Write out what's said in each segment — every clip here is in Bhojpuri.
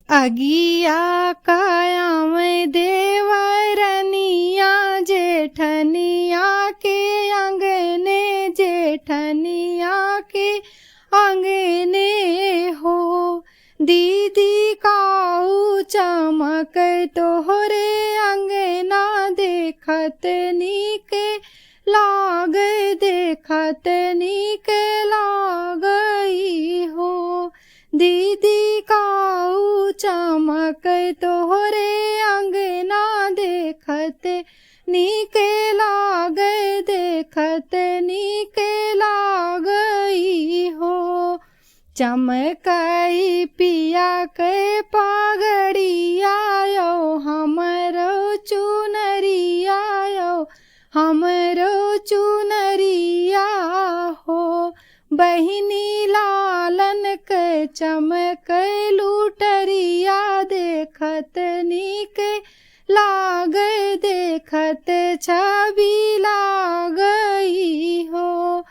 अगिया कायाम देवरनिया जेठनिया के अंगने, जेठनिया के अंगने हो। दीदी काऊ चमक तोहरे अंगना, देखत नीके लाग, देखत नीके लागई हो। दीदी काऊ चमक तोहरे अंगना, देखत नीके लाग, देखत नीके लागई हो। चमकई पिया के पगड़िया यो, हमरो चुनरिया यो, हमरो चुनरिया हो। बहिनी लालन के चमक लूटरिया, देखत नीके लाग, देखत छवि लागई हो।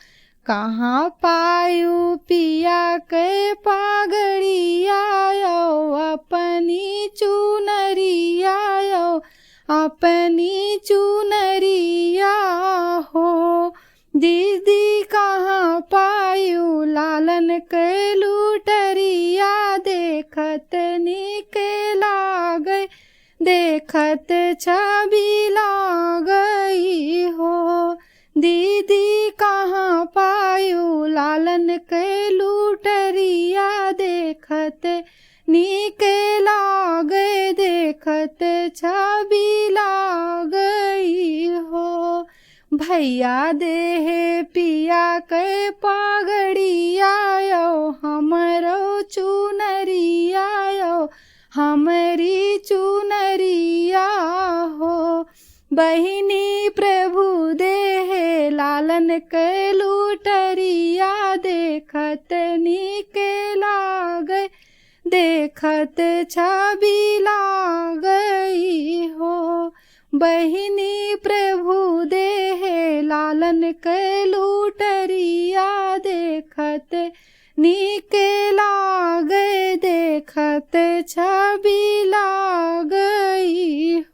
कहाँ पायू पिया के पगड़िया यो, अपनी चुनरिया यो, अपनी चुनरिया हो। दीदी कहाँ पायू लालन के लूटरिया, देखत नीके लाग, देखत छवि लागई हो। दीदी कहाँ पायू लालन के लूटरिया, देखत नीके लाग, देखत छवि लागई हो। भैया देहे पिया के पगड़िया यो, हमरो चुनरिया यो, हमरी चुनरिया हो। बहिनी प्रभु देहे लालन के लूटरिया, देखत नीके लाग, देखत छवि लागई हो। बहिनी प्रभु देहे लालन के लूटरिया, देखत नीके लाग, देखत छवि लागई।